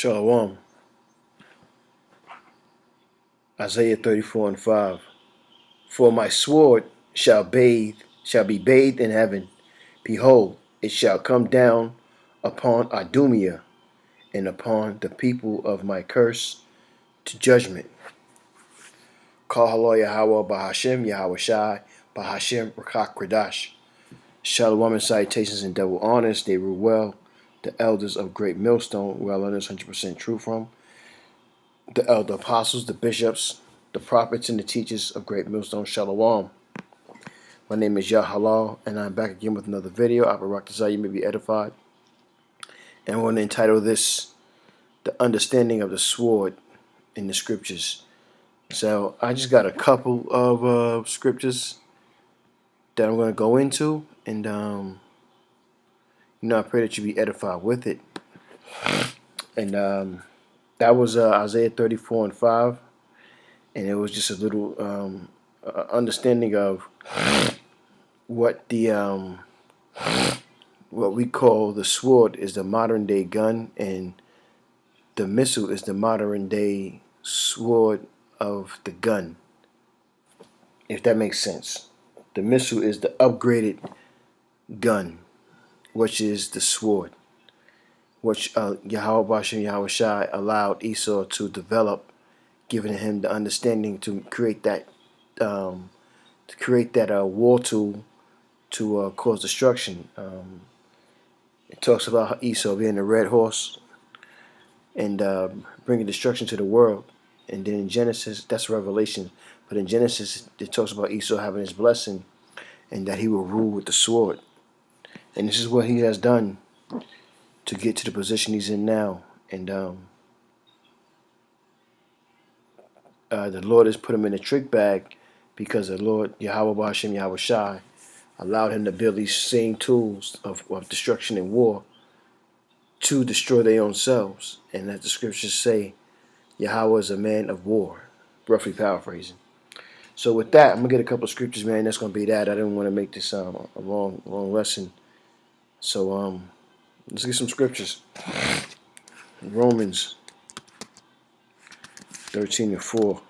Shalom. Isaiah 34 and 5. For my sword shall be bathed in heaven. Behold, it shall come down upon Idumea and upon the people of my curse to judgment. Kal Yahweh Bahashem Yahweh Shai Bahashem Rakak Kradash. Shalom and salutations and double honors. They rule well. The elders of Great Millstone, well learners, 100% true from. The elder apostles, the bishops, the prophets, and the teachers of Great Millstone. Shalom. My name is Yahalal, and I'm back again with another video. I rock desire you may be edified. And I want to entitle this, The Understanding of the Sword in the Scriptures. So I just got a couple of scriptures that I'm going to go into, and I pray that you be edified with it. And that was Isaiah 34 and 5, and it was just a little understanding of what the what we call the sword is the modern day gun, and the missile is the modern day sword of the gun, if that makes sense. The missile is the upgraded gun, which is the sword, which Yahweh Bashem Yahweh Shai allowed Esau to develop, giving him the understanding to create that war tool to cause destruction. It talks about Esau being a red horse and bringing destruction to the world. And then in Genesis, that's Revelation. But in Genesis, it talks about Esau having his blessing and that he will rule with the sword. And this is what he has done to get to the position he's in now. And the Lord has put him in a trick bag because the Lord, Yahweh Bashem Yahweh Shai, allowed him to build these same tools of destruction and war to destroy their own selves. And as the scriptures say, Yahweh is a man of war, roughly paraphrasing. So with that, I'm going to get a couple of scriptures, man. That's going to be that. I didn't want to make this a long lesson. So let's get some scriptures. Romans 13 and 4.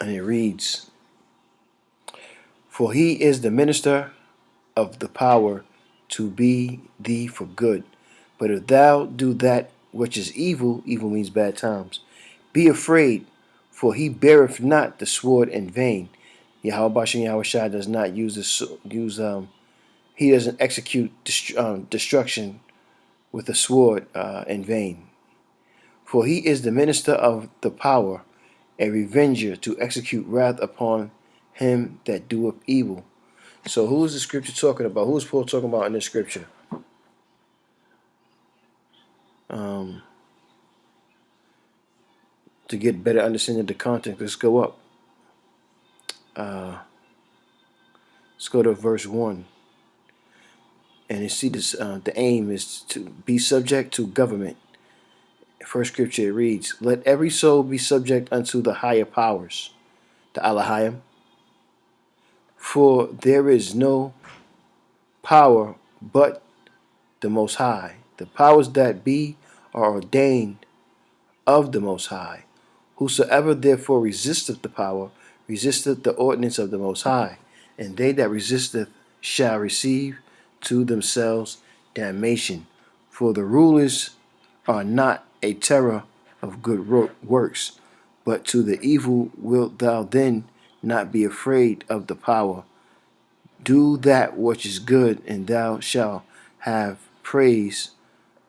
And it reads, For he is the minister of the power to be thee for good. But if thou do that which is evil, evil means bad times, be afraid, for he beareth not the sword in vain. Yahweh Bashem Yahweh Shai does not use he doesn't execute destruction with a sword in vain. For he is the minister of the power, a revenger to execute wrath upon him that doeth evil. So who is the scripture talking about? Who is Paul talking about in this scripture? To get better understanding of the context, let's go up. Let's go to verse 1. And you see this, the aim is to be subject to government. First scripture it reads, Let every soul be subject unto the higher powers, the Elohim. For there is no power but the Most High. The powers that be are ordained of the Most High. Whosoever therefore resisteth the power, resisteth the ordinance of the Most High. And they that resisteth shall receive to themselves damnation. For the rulers are not a terror of good works, but to the evil wilt thou then not be afraid of the power. Do that which is good, and thou shalt have praise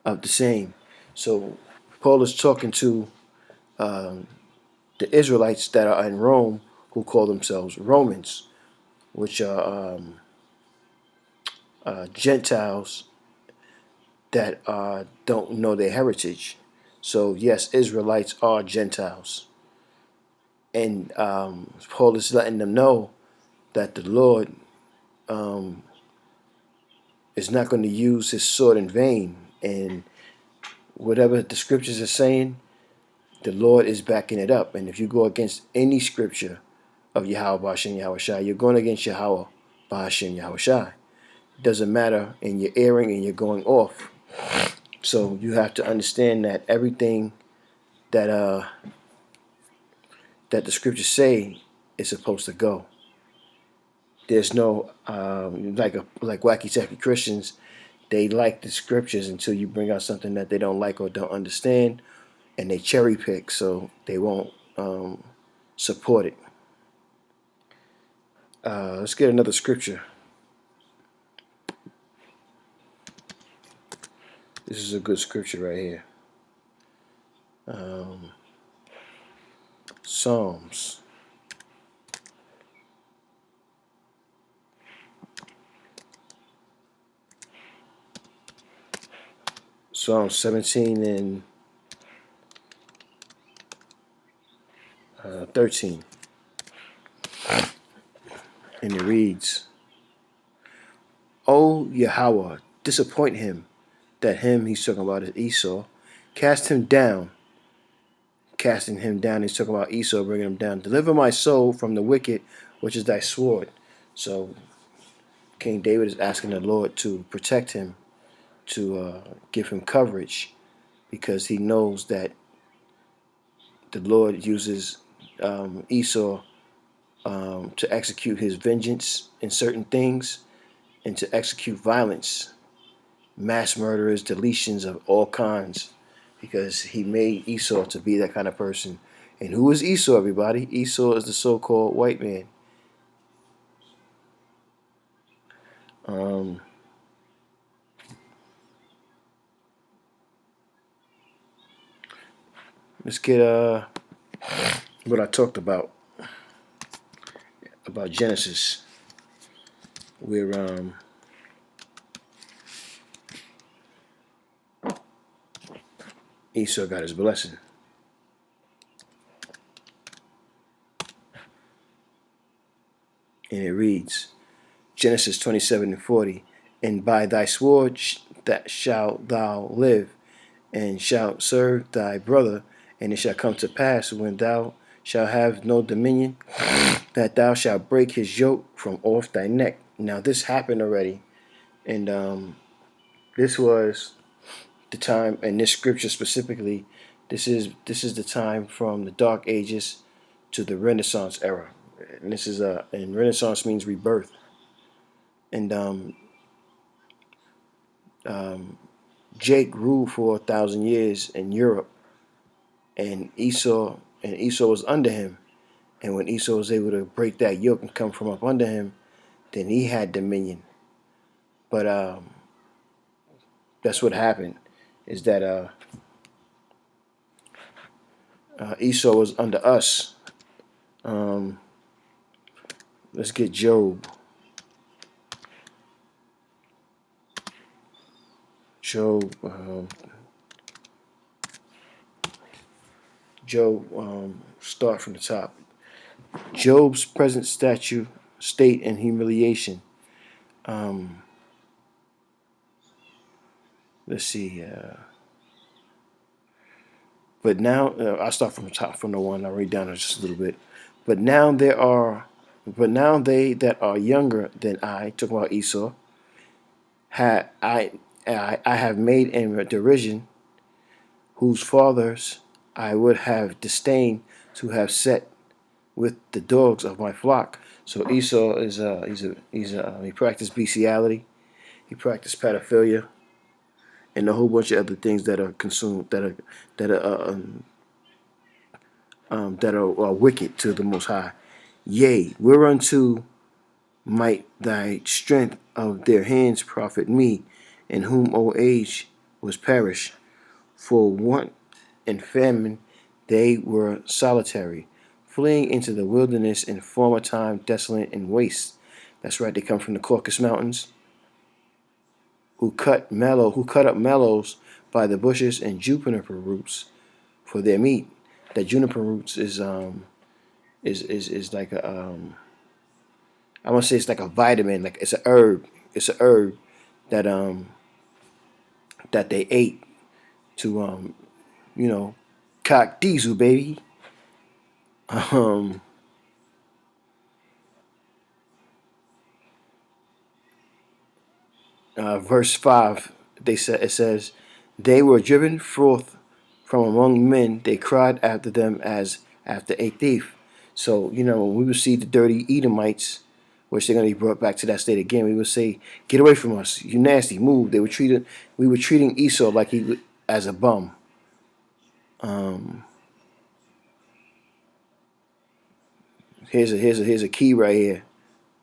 of the same. So Paul is talking to the Israelites that are in Rome who call themselves Romans, which are Gentiles that don't know their heritage. So yes, Israelites are Gentiles. And Paul is letting them know that the Lord is not going to use his sword in vain. And whatever the scriptures are saying, the Lord is backing it up. And if you go against any scripture of Yahweh Bashem Yahweh Shai, you're going against Yahweh Bashem Yahweh Shai. doesn't matter, and you're erring and you're going off. So you have to understand that everything that that the scriptures say is supposed to go. There's no like wacky tacky Christians. They like the scriptures until you bring out something that they don't like or don't understand, and they cherry pick, so they won't support it. Let's get another scripture. This is a good scripture right here. Psalms. Psalm 17 and 13. And it reads, O Yahweh, disappoint him. That him he's talking about is Esau. Cast him down. Casting him down, he's talking about Esau, bringing him down. Deliver my soul from the wicked, which is thy sword. So King David is asking the Lord to protect him, to give him coverage, because he knows that the Lord uses Esau to execute his vengeance in certain things and to execute violence, mass murderers, deletions of all kinds, because he made Esau to be that kind of person. And who is Esau, everybody? Esau is the so-called white man. Let's get what I talked about Genesis, where Esau got his blessing. And it reads, Genesis 27 and 40, and by thy sword that shalt thou live, and shalt serve thy brother, and it shall come to pass when thou shalt have no dominion, that thou shalt break his yoke from off thy neck. Now this happened already, and this was the time, and this scripture specifically, this is the time from the Dark Ages to the Renaissance era, and this is and Renaissance means rebirth, and Jake ruled for 1,000 years in Europe, and Esau was under him. And when Esau was able to break that yoke and come from up under him, then he had dominion. But that's what happened, is that Esau was under us. Let's get Job. Job. Start from the top. Job's present state and humiliation. Let's see. But now I'll start from the top, from the one. I'll read down just a little bit. But now they that are younger than I, talking about Esau, I have made in derision, whose fathers I would have disdained to have set with the dogs of my flock. So Esau is he practiced bestiality, he practiced pedophilia, and a whole bunch of other things that are consumed that are wicked to the Most High. Yea, whereunto might thy strength of their hands profit me, in whom old age was perished? For want and famine they were solitary, fleeing into the wilderness in former time, desolate and waste. That's right, they come from the Caucasus Mountains, who cut up mallows by the bushes and juniper roots for their meat. That juniper roots is like a I want to say it's like a vitamin, like it's a herb. It's a herb that that they ate to cock diesel, baby. Um, verse 5, it says, they were driven forth from among men. They cried after them as after a thief. So, when we would see the dirty Edomites, which they're going to be brought back to that state again, we would say, get away from us. You nasty, move. We were treating Esau like as a bum. Here's a key right here.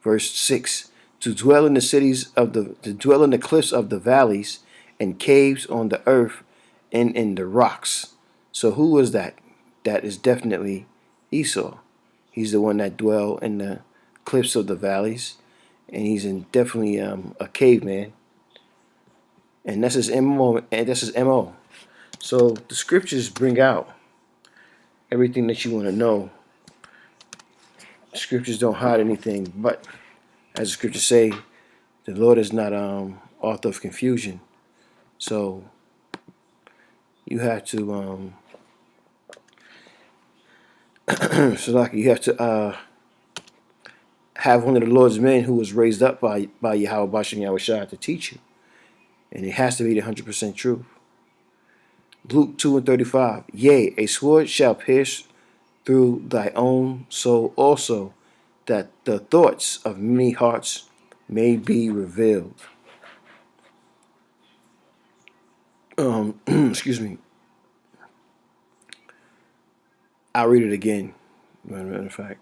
Verse 6, to dwell in the cities to dwell in the cliffs of the valleys and caves on the earth and in the rocks. So who was that? That is definitely Esau. He's the one that dwell in the cliffs of the valleys, and he's definitely a caveman. And that's his MO. And that's his MO. So the scriptures bring out everything that you want to know. The scriptures don't hide anything, but as the scriptures say, the Lord is not author of confusion. So you have to you have to have one of the Lord's men who was raised up by Yahweh Bashem Yahushua to teach you. And it has to be the 100% truth. Luke 2:35. Yea, a sword shall pierce through thy own soul also, that the thoughts of many hearts may be revealed. Excuse me. I'll read it again. Matter of fact.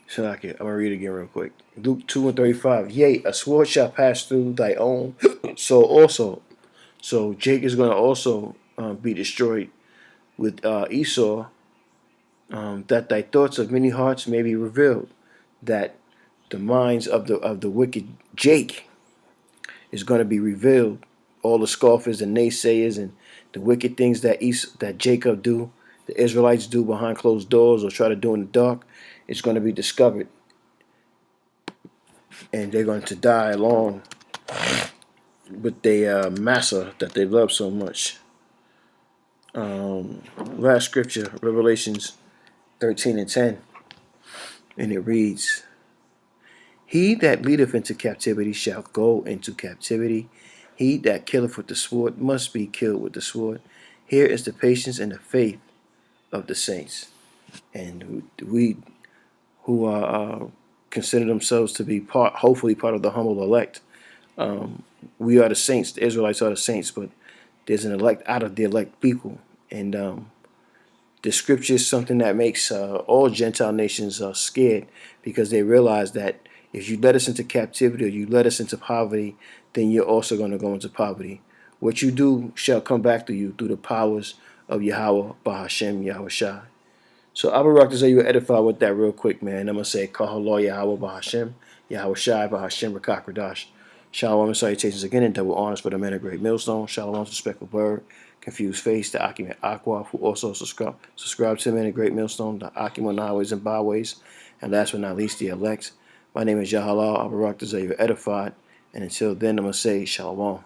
So I'm going to read it again real quick. Luke 2:35. Yea, a sword shall pass through thy own soul also. So Jake is going to also be destroyed with Esau, that thy thoughts of many hearts may be revealed. That the minds of the wicked Jake is going to be revealed. All the scoffers and naysayers and the wicked things that Jacob do, the Israelites do behind closed doors or try to do in the dark, it's going to be discovered. And they're going to die along with their massa that they love so much. Last scripture, Revelations 13:10. And it reads, he that leadeth into captivity shall go into captivity. He that killeth with the sword must be killed with the sword. Here is the patience and the faith of the saints. And we who are consider themselves to be hopefully part of the humble elect, we are the saints. The Israelites are the saints, but there's an elect out of the elect people. And the scripture is something that makes all Gentile nations scared, because they realize that if you let us into captivity or you let us into poverty, then you're also going to go into poverty. What you do shall come back to you through the powers of Yahweh, Bahashem, Yahushua. So I would like to say you edify with that real quick, man. I'm going to say, Kahallah Yahweh, Bahashem, Yahushua, Bahashem, Rakakradash. Shalom and salutations again, and double honors for the men of Great Millstone. Shalom to Speckled Bird, Confused Face, the Akimet Aqua, who also subscribe to the men of Great Millstone, the Akimon Highways and Byways, and last but not least, the elect. My name is Yahalal. I would like to say you're edified, and until then, I'm going to say Shalom.